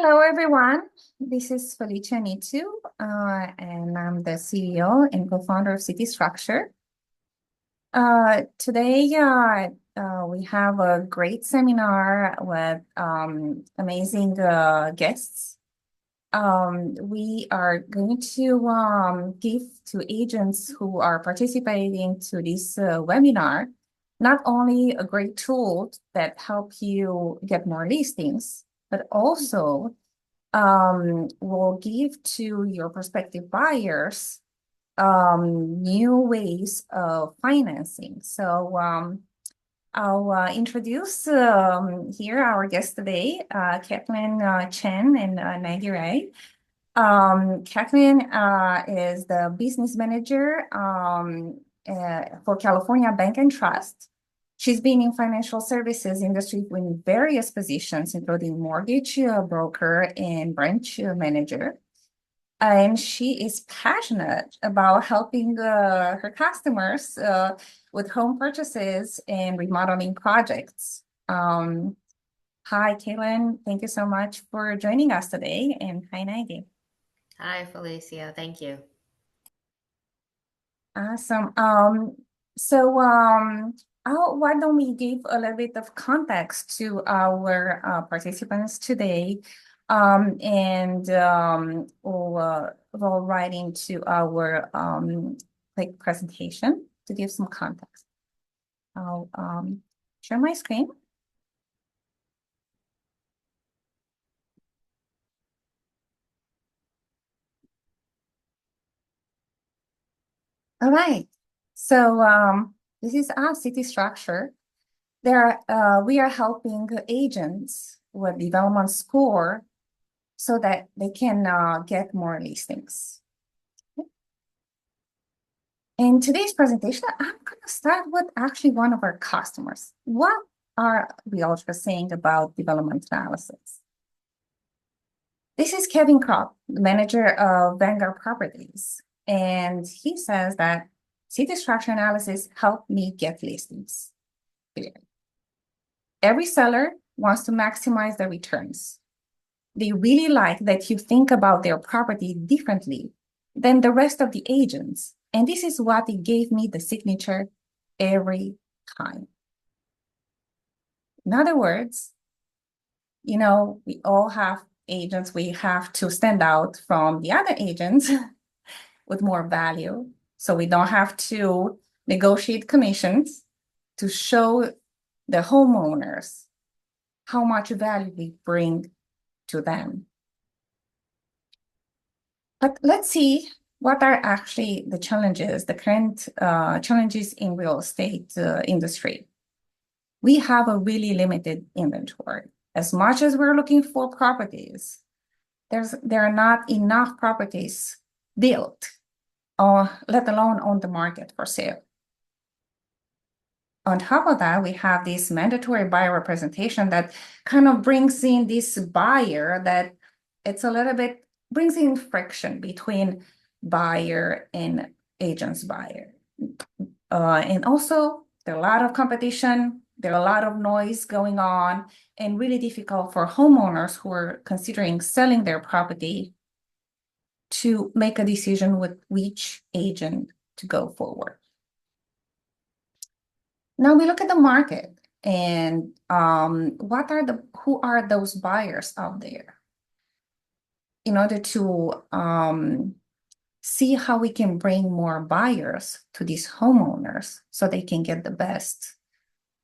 Hello, everyone. This is Felicia Nitu, and I'm the CEO and co-founder of CityStructure. Today, we have a great seminar with amazing guests. We are going to give to agents who are participating to this webinar not only a great tool that help you get more listings, but also will give to your prospective buyers new ways of financing. So I'll introduce here our guests today, Kathleen Chen and Maggie Ray. Kathleen is the business manager for California Bank and Trust. She's been in financial services industry in various positions, including mortgage broker and branch manager. And she is passionate about helping her customers with home purchases and remodeling projects. Hi, Kaylin. Thank you so much for joining us today. And hi, Nagi. Hi, Felicia. Thank you. Awesome. Why don't we give a little bit of context to our participants today, we'll right into our quick presentation to give some context. I'll share my screen. All right. So this is our CityStructure. We are helping agents with development score so that they can get more listings. In today's presentation, I'm going to start with actually one of our customers. What are realtors saying about development analysis? This is Kevin Kropp, the manager of Vanguard Properties. And he says that CityStructure analysis helped me get listings. Every seller wants to maximize their returns. They really like that you think about their property differently than the rest of the agents. And this is what it gave me the signature every time. In other words, we all have agents. We have to stand out from the other agents with more value. So we don't have to negotiate commissions to show the homeowners how much value we bring to them. But let's see what are actually the challenges, the current challenges in real estate industry. We have a really limited inventory. As much as we're looking for properties, there are not enough properties built, let alone on the market for sale. On top of that, we have this mandatory buyer representation that kind of brings in this buyer that it's a little bit, brings in friction between buyer and agent's buyer. And also, there's a lot of competition, there's a lot of noise going on, and really difficult for homeowners who are considering selling their property to make a decision with which agent to go forward. Now we look at the market and who are those buyers out there? In order to see how we can bring more buyers to these homeowners so they can get the best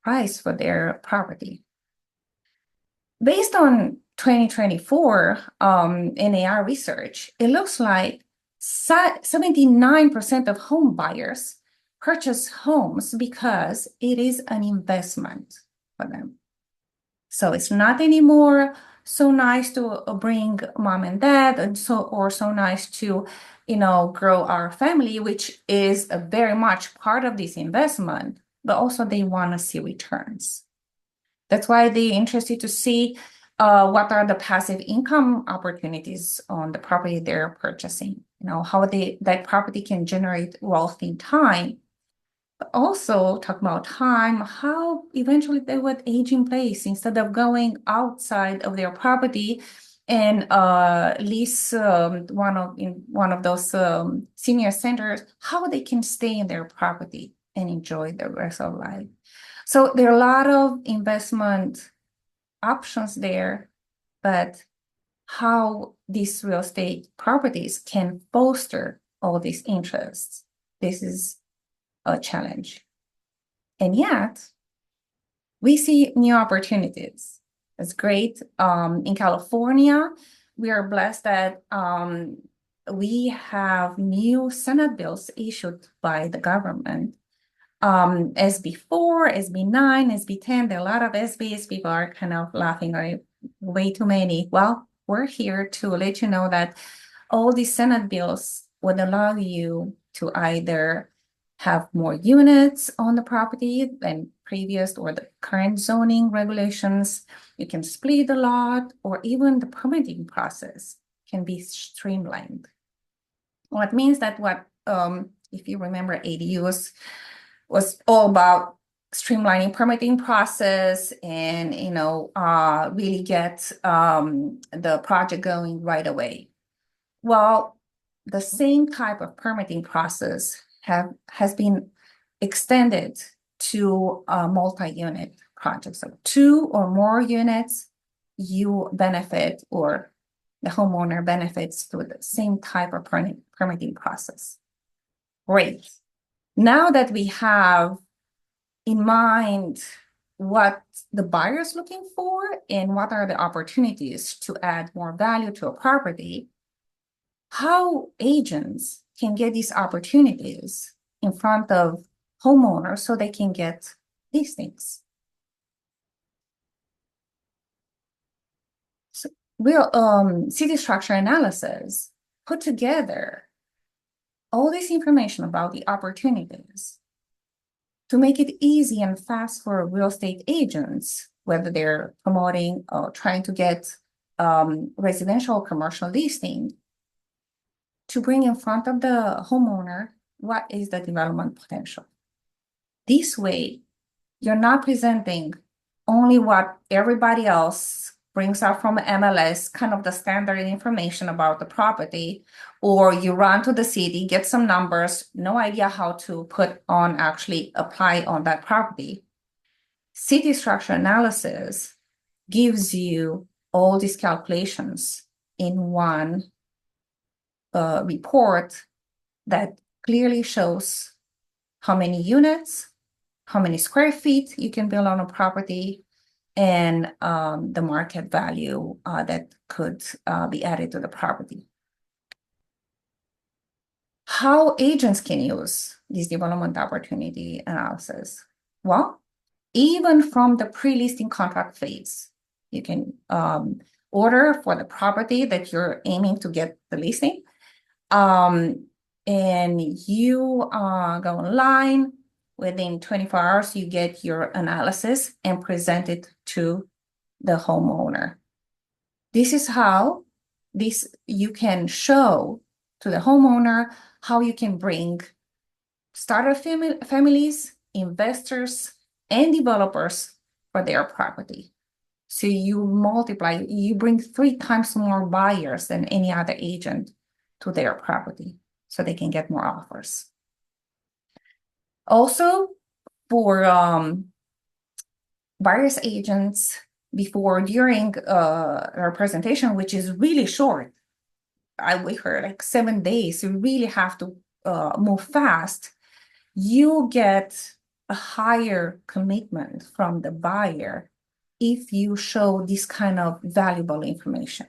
price for their property. Based on 2024 NAR research, it looks like 79% of home buyers purchase homes because it is an investment for them. So it's not anymore so nice to bring mom and dad and so nice to grow our family, which is a very much part of this investment, but also they want to see returns. That's why they're interested to see what are the passive income opportunities on the property they're purchasing, how that property can generate wealth in time. But also talk about time, how eventually they would age in place instead of going outside of their property and lease one of those senior centers, how they can stay in their property and enjoy the rest of life. So there are a lot of investment options there, but how these real estate properties can foster all these interests, this is a challenge. And yet, we see new opportunities. It's great. In California, we are blessed that we have new Senate bills issued by the government. SB4, SB9, SB10, there are a lot of SBs. People are kind of laughing, right? Way too many. Well, we're here to let you know that all these Senate bills would allow you to either have more units on the property than previous or the current zoning regulations. You can split the lot, or even the permitting process can be streamlined. What means that if you remember, ADUs was all about streamlining permitting process and really get the project going right away. Well, the same type of permitting process has been extended to multi-unit projects. So 2 or more units, you benefit, or the homeowner benefits through the same type of permitting process. Great. Now that we have in mind what the buyer is looking for and what are the opportunities to add more value to a property, how agents can get these opportunities in front of homeowners so they can get these things. So city structure analysis put together all this information about the opportunities to make it easy and fast for real estate agents, whether they're promoting or trying to get residential or commercial listing, to bring in front of the homeowner what is the development potential. This way, you're not presenting only what everybody else brings up from MLS, kind of the standard information about the property, or you run to the city, get some numbers, no idea how to actually apply on that property. City structure analysis gives you all these calculations in one report that clearly shows how many units, how many square feet you can build on a property, and the market value that could be added to the property. How agents can use this development opportunity analysis? Well, even from the pre-listing contract phase, you can order for the property that you're aiming to get the listing. And you go online. Within 24 hours, you get your analysis and present it to the homeowner. This is how you can show to the homeowner how you can bring starter families, investors, and developers for their property. So you multiply, you bring 3 times more buyers than any other agent to their property, so they can get more offers. Also, for buyers agents, during our presentation, which is really short, we heard like 7 days, you really have to move fast. You get a higher commitment from the buyer if you show this kind of valuable information.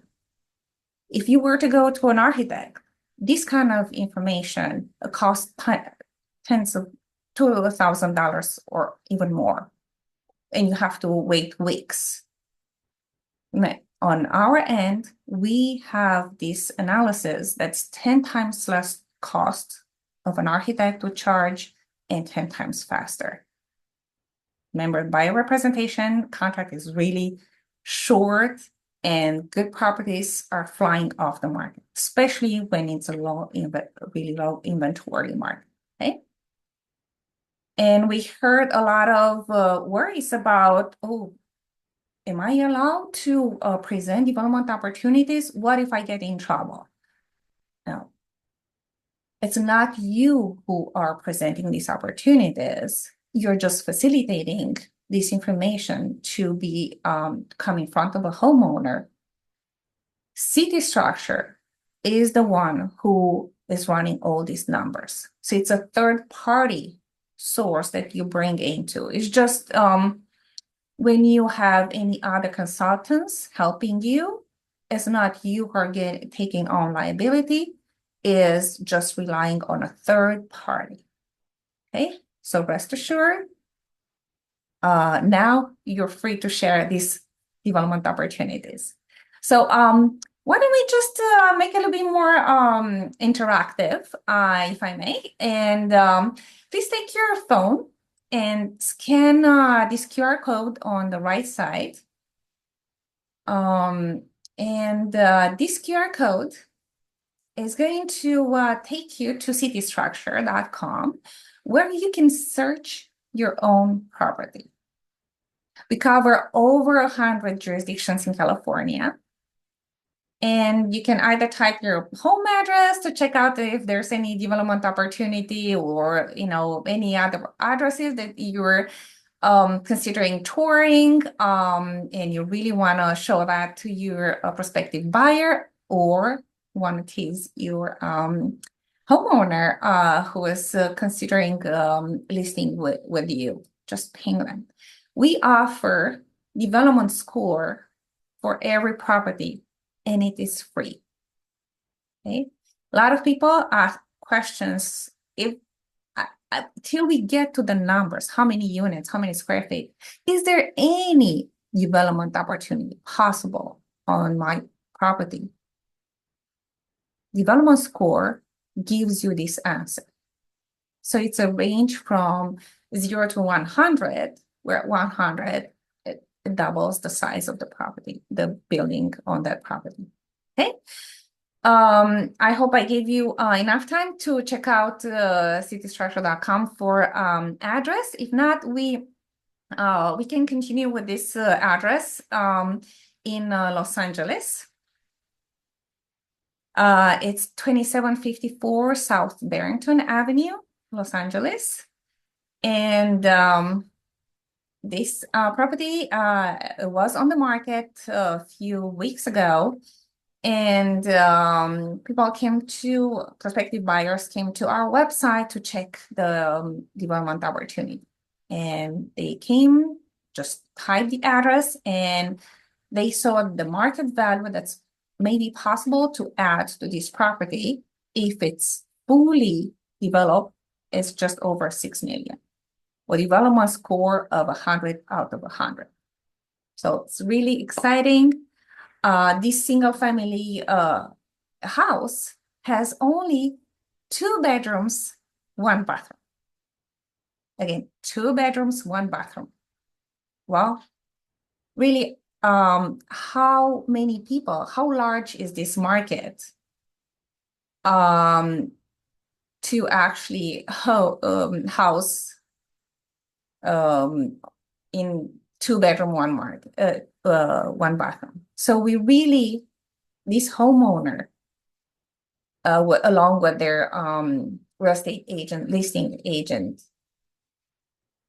If you were to go to an architect, this kind of information costs tens of $2,000 or even more, and you have to wait weeks. On our end, we have this analysis that's 10 times less cost of an architect would charge and 10 times faster. Remember, buyer representation contract is really short, and good properties are flying off the market, especially when it's a really low inventory market. Okay. And we heard a lot of worries about, am I allowed to present development opportunities? What if I get in trouble? No, it's not you who are presenting these opportunities. You're just facilitating this information to be come in front of a homeowner. CityStructure is the one who is running all these numbers. So it's a third party source that you bring into. It's just when you have any other consultants helping you, it's not you who are taking on liability, is just relying on a third party. Okay, so rest assured, now you're free to share these development opportunities. So why don't we just make it a little bit more interactive, if I may, and please take your phone and scan this QR code on the right side. And this QR code is going to take you to citystructure.com, where you can search your own property. We cover over 100 jurisdictions in California. And you can either type your home address to check out if there's any development opportunity, or any other addresses that you're considering touring, and you really want to show that to your prospective buyer, or want to tease your homeowner who is considering listing with you. Just ping them. We offer development score for every property, and it is free. Okay, a lot of people ask questions if till we get to the numbers, how many units, how many square feet, is there any development opportunity possible on my property? Development score gives you this answer. So it's a range from 0 to 100, where 100 it doubles the size of the property, the building on that property. Okay. I hope I gave you enough time to check out citystructure.com for address. If not, we can continue with this address in Los Angeles. It's 2754 South Barrington Avenue, Los Angeles. And this property was on the market a few weeks ago. And prospective buyers came to our website to check the development opportunity. And they came, just typed the address, and they saw the market value that's maybe possible to add to this property if it's fully developed is just over 6 million. With development score of 100 out of 100. So it's really exciting. This single family house has only 2 bedrooms, 1 bathroom. Again, 2 bedrooms, 1 bathroom. Well, really, how many people, how large is this market to actually house in 2 bedroom, 1 bathroom. So we really, this homeowner, along with their real estate agent, listing agent,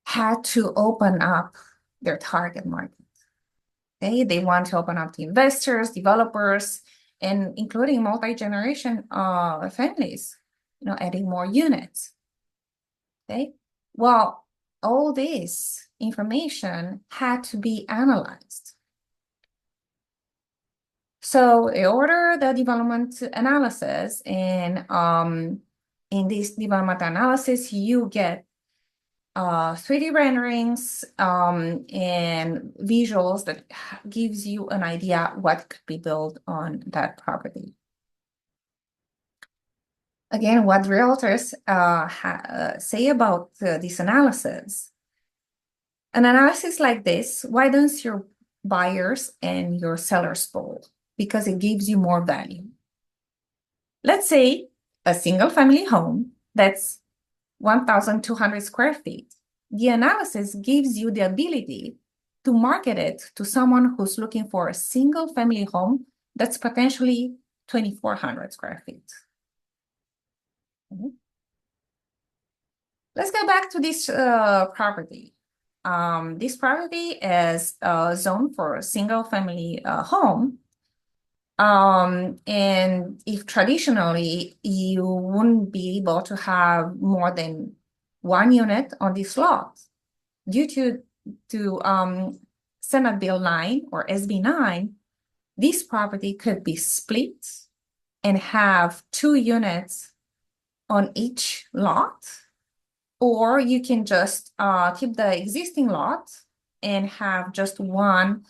had to open up their target market. Okay, they want to open up to investors, developers, and including multi-generation families, adding more units. Okay, well, all this information had to be analyzed. So they order the development analysis, and in this development analysis, you get 3D renderings and visuals that gives you an idea what could be built on that property. Again, what realtors say about this analysis. An analysis like this, why don't your buyers and your sellers bold? Because it gives you more value. Let's say a single family home that's 1,200 square feet. The analysis gives you the ability to market it to someone who's looking for a single family home that's potentially 2,400 square feet. Let's go back to this property. This property is zoned for a single family home. And if traditionally you wouldn't be able to have more than one unit on this lot due to Senate Bill 9 or SB 9, this property could be split and have 2 units on each lot, or you can just keep the existing lot and have just one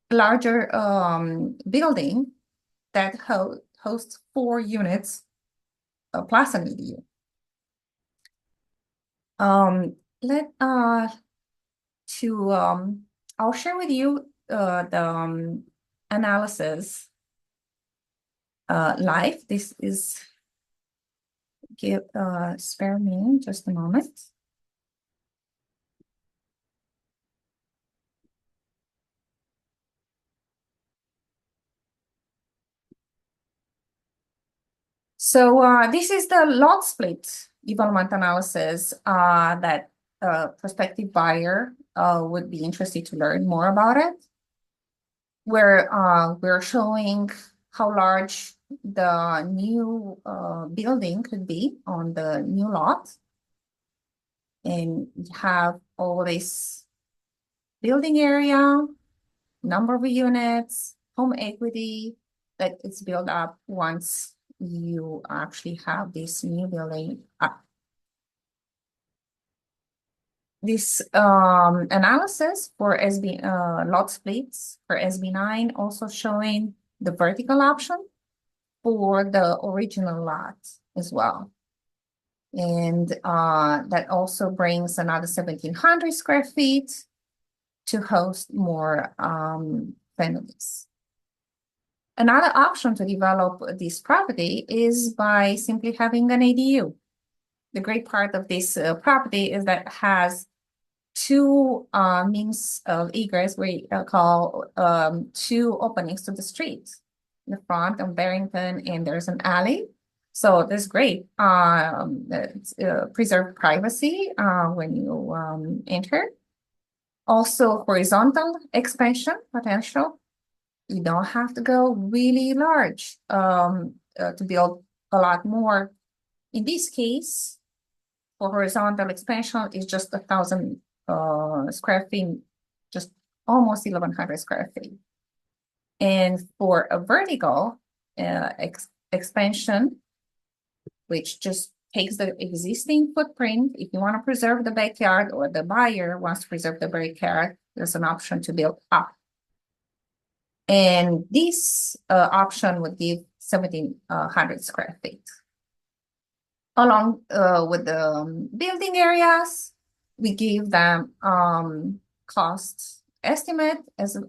larger building that hosts 4 units plus an EDU. I'll share with you the analysis live. This is spare me just a moment. So this is the lot split development analysis that a prospective buyer would be interested to learn more about it. Where we're showing how large the new building could be on the new lot. And you have all this building area, number of units, home equity that is built up once you actually have this new building up. This analysis for SB lot splits for SB 9 also showing the vertical option for the original lot as well. And that also brings another 1,700 square feet to host more families. Another option to develop this property is by simply having an ADU. The great part of this property is that it has 2 means of egress, we call 2 openings to the street. The front of Barrington, and there's an alley. So that's great. Preserve privacy when you enter. Also, horizontal expansion potential. You don't have to go really large to build a lot more. In this case, for horizontal expansion, it's just 1,000 square feet, just almost 1,100 square feet. And for a vertical expansion, which just takes the existing footprint, if you want to preserve the backyard or the buyer wants to preserve the backyard, there's an option to build up. And this option would give 1,700 square feet. Along with the building areas, we give them cost estimate as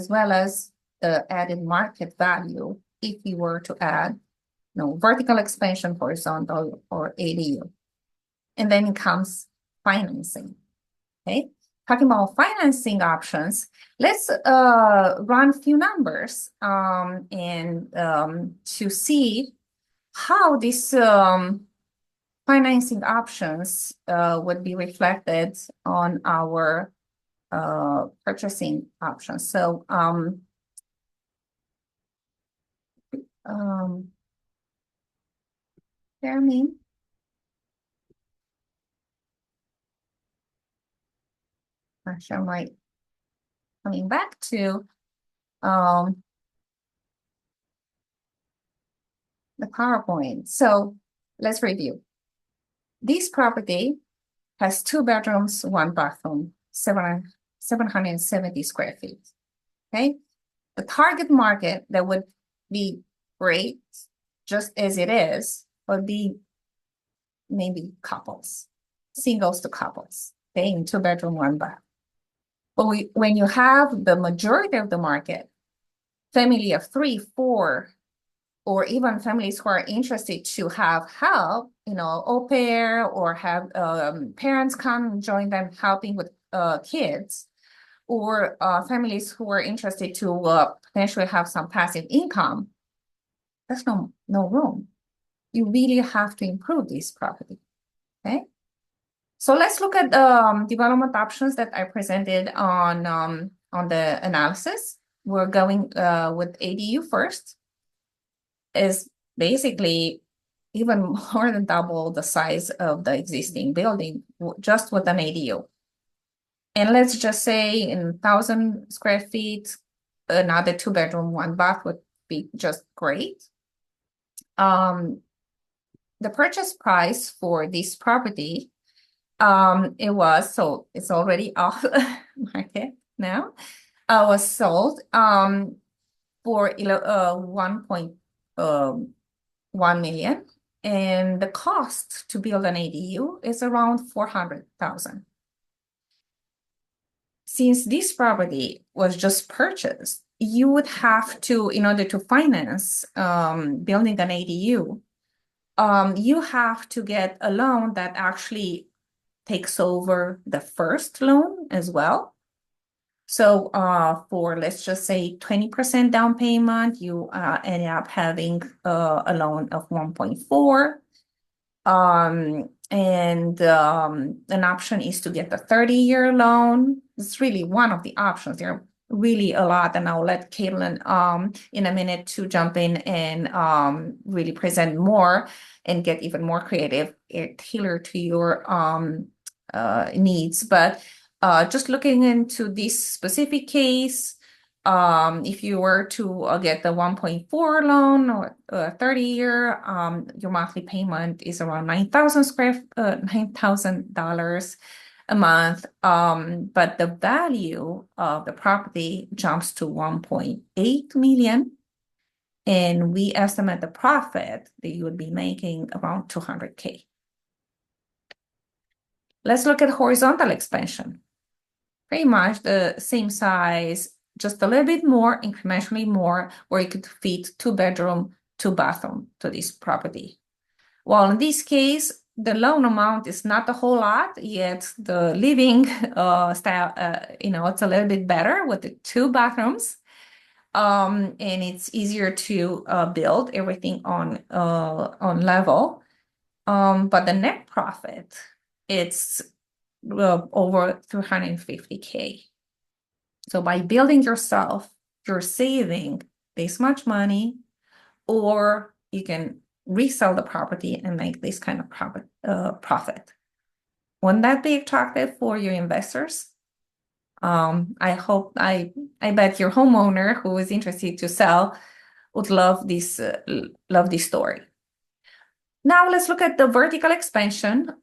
well as the added market value if you were to add vertical expansion, horizontal, or ADU. And then it comes financing. Okay, talking about financing options, let's run a few numbers and to see how these financing options would be reflected on our purchasing options. So bear me. I show my coming back to the PowerPoint. So let's review. This property has 2 bedrooms, 1 bathroom, 770 square feet. Okay, the target market that would be great, just as it is, would be maybe couples, singles to couples, okay, in 2 bedroom, 1 bath. But when you have the majority of the market, family of 3, 4, or even families who are interested to have help, au pair, or have parents come and join them helping with kids, or families who are interested to potentially have some passive income, there's no room. You really have to improve this property. Okay. So let's look at development options that I presented on the analysis. We're going with ADU first. Is basically even more than double the size of the existing building just with an ADU. And let's just say in 1,000 square feet, another 2 bedroom, 1 bath would be just great. The purchase price for this property, it's already off market now. Was sold for 1.1 million, and the cost to build an ADU is around 400,000. Since this property was just purchased, you would have to, in order to finance building an ADU, you have to get a loan that actually takes over the first loan as well. So for, let's just say 20% down payment, you end up having a loan of 1.4. And an option is to get a 30-year loan. It's really one of the options. There are really a lot, and I'll let Caitlin in a minute to jump in and really present more and get even more creative, tailored to your needs. But just looking into this specific case, if you were to get the 1.4 loan or 30-year, your monthly payment is around $9,000 a month. But the value of the property jumps to 1.8 million. And we estimate the profit that you would be making around 200K. Let's look at horizontal expansion. Pretty much the same size, just a little bit more, incrementally more, where you could fit 2 bedroom, 2 bathroom to this property. Well, in this case, the loan amount is not a whole lot, yet the living style, it's a little bit better with the 2 bathrooms. And it's easier to build everything on level. But the net profit, it's over 350K. So by building yourself, you're saving this much money, or you can resell the property and make this kind of profit. Wouldn't that be attractive for your investors? I bet your homeowner who is interested to sell would love this story. Now let's look at the vertical expansion,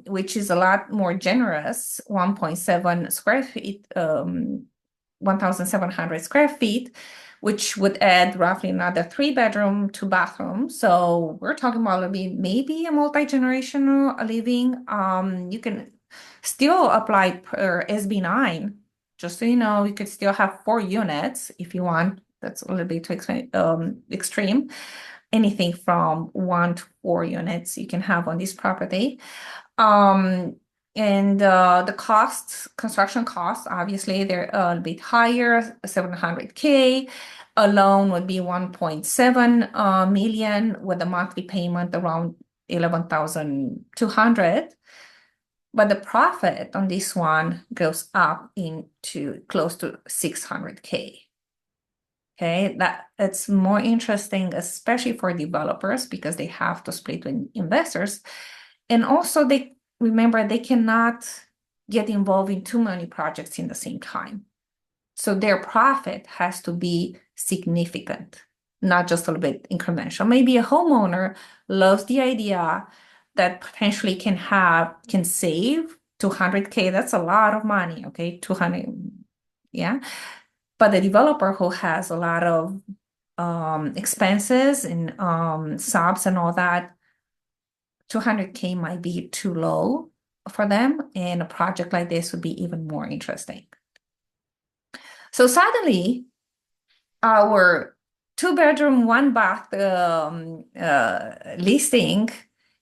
which is a lot more generous, 1.7 square feet, 1,700 square feet, which would add roughly another 3 bedroom, 2 bathroom. So we're talking about maybe a multi-generational living. You can still apply per SB9, just so you know. You could still have 4 units if you want. That's a little bit too extreme. Anything from 1 to 4 units you can have on this property. And the construction costs, obviously, they're a bit higher, 700K. A loan would be 1.7 million with a monthly payment around 11,200. But the profit on this one goes up into close to 600K. Okay, it's more interesting, especially for developers, because they have to split with investors. And also they cannot get involved in too many projects in the same time. So their profit has to be significant, not just a little bit incremental. Maybe a homeowner loves the idea that potentially can save 200K. That's a lot of money, okay? 200, yeah. But the developer who has a lot of expenses and subs and all that, 200K might be too low for them, and a project like this would be even more interesting. So suddenly, our 2 bedroom, 1 bath listing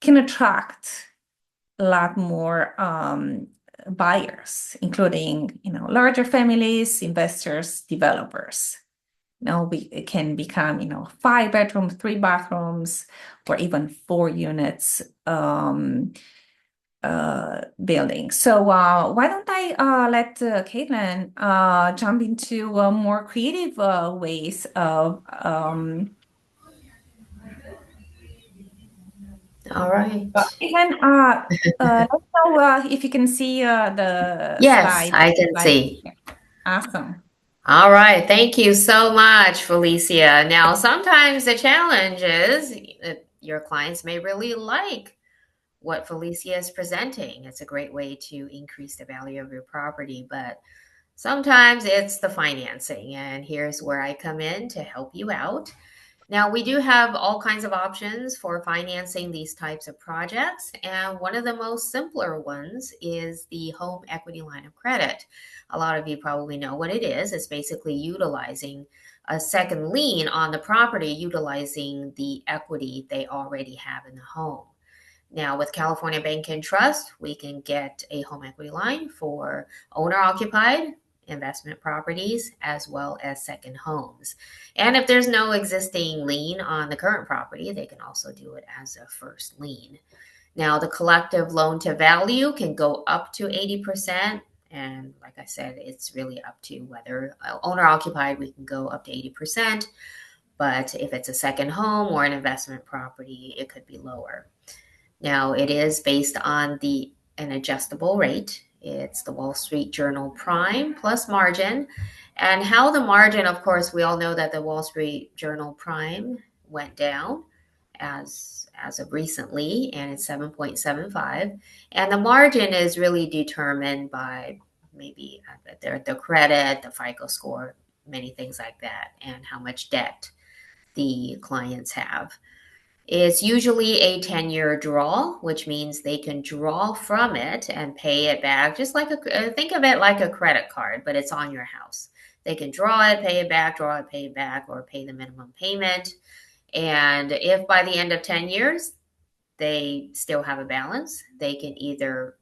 can attract a lot more buyers, including, larger families, investors, developers. It can become, 5 bedrooms, 3 bathrooms, or even 4 units building. So why don't I let Caitlin jump into more creative ways of All right. Caitlin, let us know if you can see the Yes, slide. I can Slide. see. Awesome. All right. Thank you so much, Felicia. Now, sometimes the challenge is that your clients may really like what Felicia is presenting. It's a great way to increase the value of your property, but sometimes it's the financing. And here's where I come in to help you out. Now, we do have all kinds of options for financing these types of projects, and one of the most simpler ones is the home equity line of credit. A lot of you probably know what it is. It's basically utilizing a second lien on the property, utilizing the equity they already have in the home. Now, with California Bank and Trust, we can get a home equity line for owner occupied investment properties as well as second homes. And if there's no existing lien on the current property, they can also do it as a first lien. Now, the collective loan to value can go up to 80%. And like I said, it's really up to whether owner occupied, we can go up to 80%. But if it's a second home or an investment property, it could be lower. Now, it is based on an adjustable rate. It's the Wall Street Journal Prime plus margin. And how the margin, of course, we all know that the Wall Street Journal Prime went down as of recently, and it's 7.75. And the margin is really determined by maybe the credit, the FICO score, many things like that, and how much debt the clients have. It's usually a 10-year draw, which means they can draw from it and pay it back, just like think of it like a credit card, but it's on your house. They can draw it, pay it back, draw it, pay it back, or pay the minimum payment. And if by the end of 10 years they still have a balance, they can either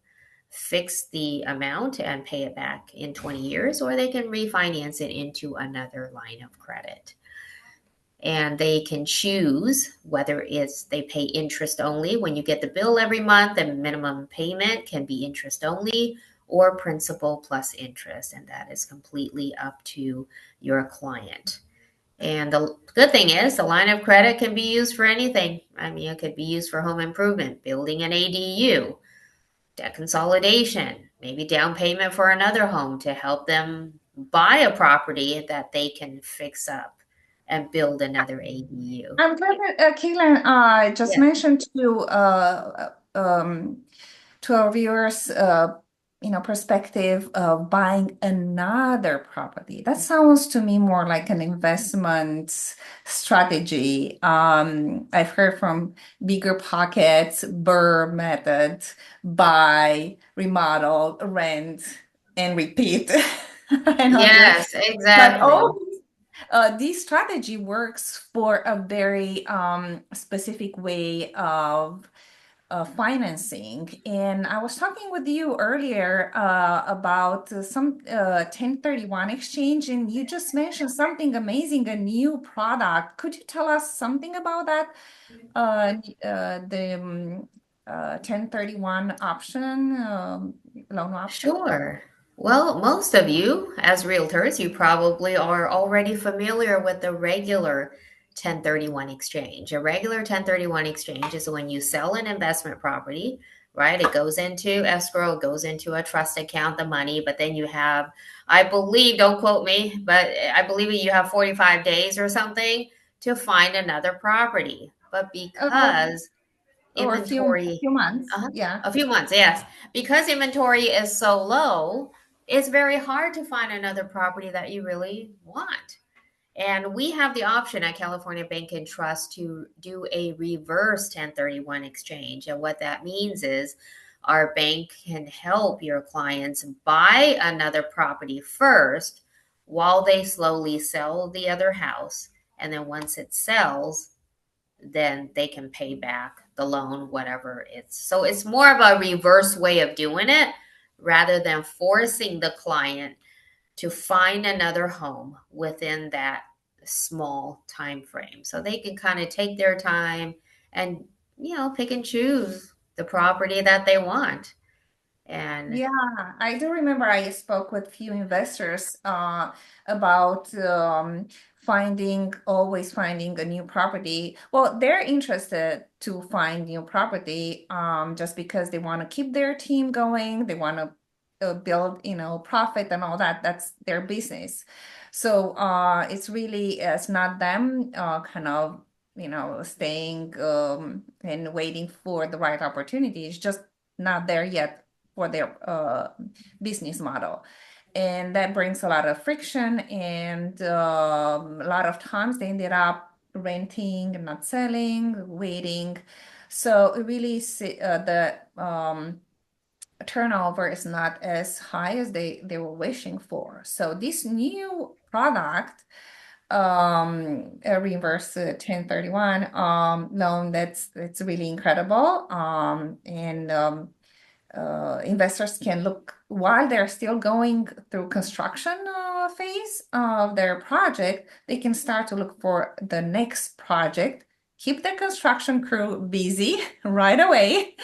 fix the amount and pay it back in 20 years, or they can refinance it into another line of credit. And they can choose whether it's they pay interest only. When you get the bill every month, the minimum payment can be interest only or principal plus interest, and that is completely up to your client. And the good thing is the line of credit can be used for anything. I mean, it could be used for home improvement, building an ADU, debt consolidation, maybe down payment for another home to help them buy a property that they can fix up and build another ADU. I'm glad that Caitlin just Yes, mentioned to our viewers, perspective of buying another property. That sounds to me more like an investment strategy. I've heard from bigger pockets, BRRRR method, buy, remodel, rent, and repeat and others. yes, But exactly. all this strategy works for a very specific way of financing. And I was talking with you earlier about some 1031 exchange, and you just mentioned something amazing, a new product. Could you tell us something about that? The 1031 option, loan option? Sure. Well, most of you, as realtors, you probably are already familiar with the regular 1031 exchange. A regular 1031 exchange is when you sell an investment property, right? It goes into escrow, it goes into a trust account, the money, but then you have, I believe, don't quote me, but I believe you have 45 days or something to find another property. But Uh, because or inventory, few months. uh-huh, Yeah. a few months, yes. Because inventory is so low, it's very hard to find another property that you really want. And we have the option at California Bank and Trust to do a reverse 1031 exchange. And what that means is our bank can help your clients buy another property first while they slowly sell the other house. And then once it sells, then they can pay back the loan, whatever it's. So it's more of a reverse way of doing it rather than forcing the client to find another home within that small time frame. So they can kind of take their time and, pick and choose the property that they want. And Yeah, I do remember I spoke with few investors about always finding a new property. Well, they're interested to find new property just because they want to keep their team going. They want to build, profit and all that. That's their business. So it's not them kind of, staying and waiting for the right opportunity. It's just not there yet for their business model. And that brings a lot of friction, and a lot of times they ended up renting and not selling, waiting. So it really the turnover is not as high as they were wishing for. So this new product, a reverse 1031 loan, it's really incredible. And investors can look while they're still going through construction phase of their project. They can start to look for the next project, keep the construction crew busy right away,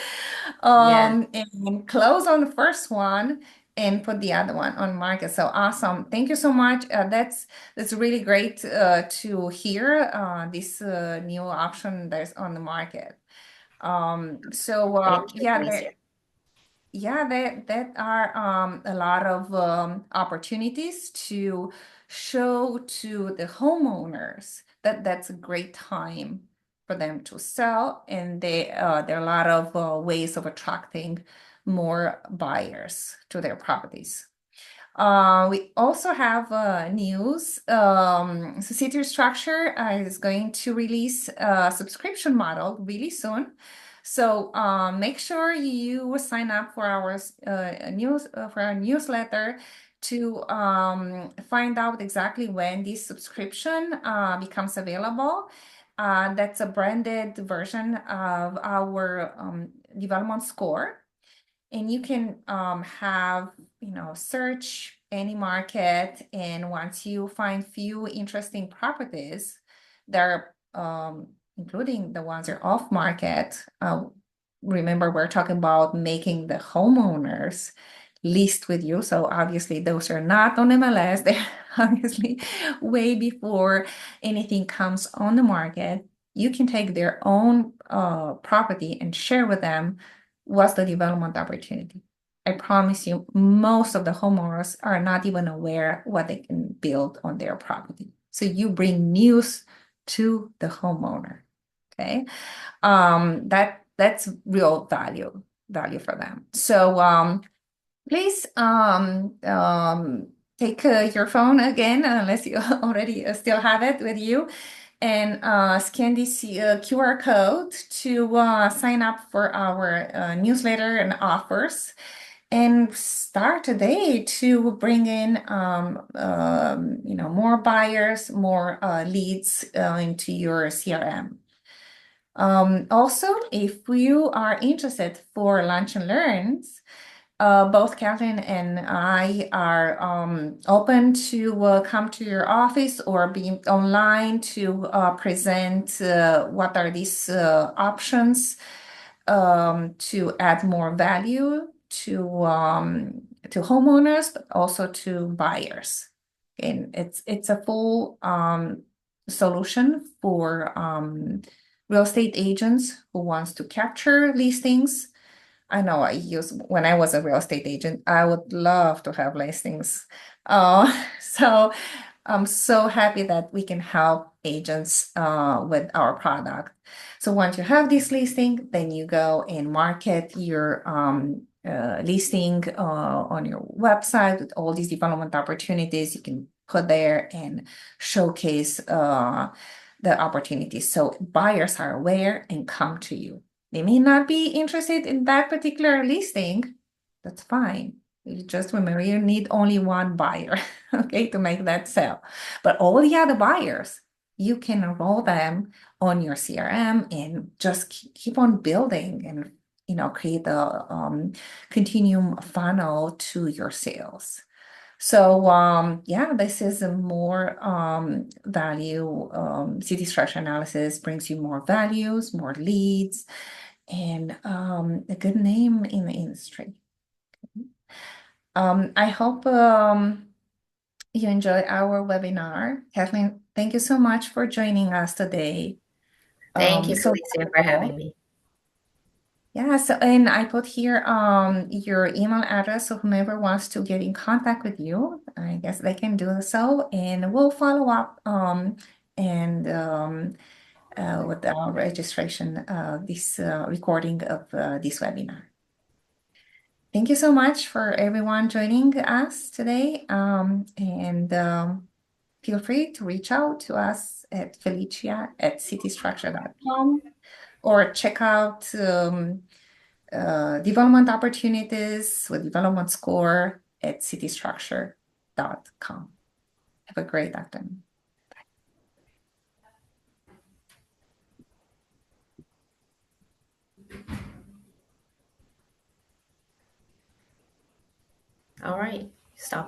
yeah, and close on the first one and put the other one on market. So awesome. Thank you so much. That's really great to hear this new option that's on the market. thank you, Yeah, Felicia. that are a lot of opportunities to show to the homeowners that that's a great time for them to sell, and there are a lot of ways of attracting more buyers to their properties. We also have news. So CityStructure is going to release a subscription model really soon. So make sure you sign up for our newsletter to find out exactly when this subscription becomes available. That's a branded version of our development score, and you can have search any market, and once you find few interesting properties that are including the ones that are off market, remember we're talking about making the homeowners list with you. So obviously those are not on MLS. They're obviously way before anything comes on the market. You can take their own property and share with them what's the development opportunity. I promise you, most of the homeowners are not even aware what they can build on their property. So you bring news to the homeowner. Okay. That's real value for them. So please take your phone again, unless you already still have it with you, and scan this QR code to sign up for our newsletter and offers, and start today to bring in more buyers, more leads into your CRM. Also, if you are interested for lunch and learns, both Catherine and I are open to come to your office or be online to present what are these options to add more value to homeowners, but also to buyers. And it's a full solution for real estate agents who wants to capture listings. I know when I was a real estate agent, I would love to have listings. So I'm so happy that we can help agents with our product. So once you have this listing, then you go and market your listing on your website with all these development opportunities you can put there and showcase the opportunities. So buyers are aware and come to you. They may not be interested in that particular listing. That's fine. You just remember you need only one buyer, okay, to make that sale. But all the other buyers, you can enroll them on your CRM and just keep on building and create a continuum funnel to your sales. So yeah, this is a more value. City structure analysis brings you more values, more leads, and a good name in the industry. I hope you enjoyed our webinar. Kathleen, thank you so much for joining us today. Thank you, So Felicia, for having me. yeah, so and I put here your email address, so whomever wants to get in contact with you, I guess they can do so, and we'll follow up and with our registration this recording of this webinar. Thank you so much for everyone joining us today, and feel free to reach out to us at felicia@citystructure.com or check out development opportunities with development score at citystructure.com. Have a great afternoon. All right, stop.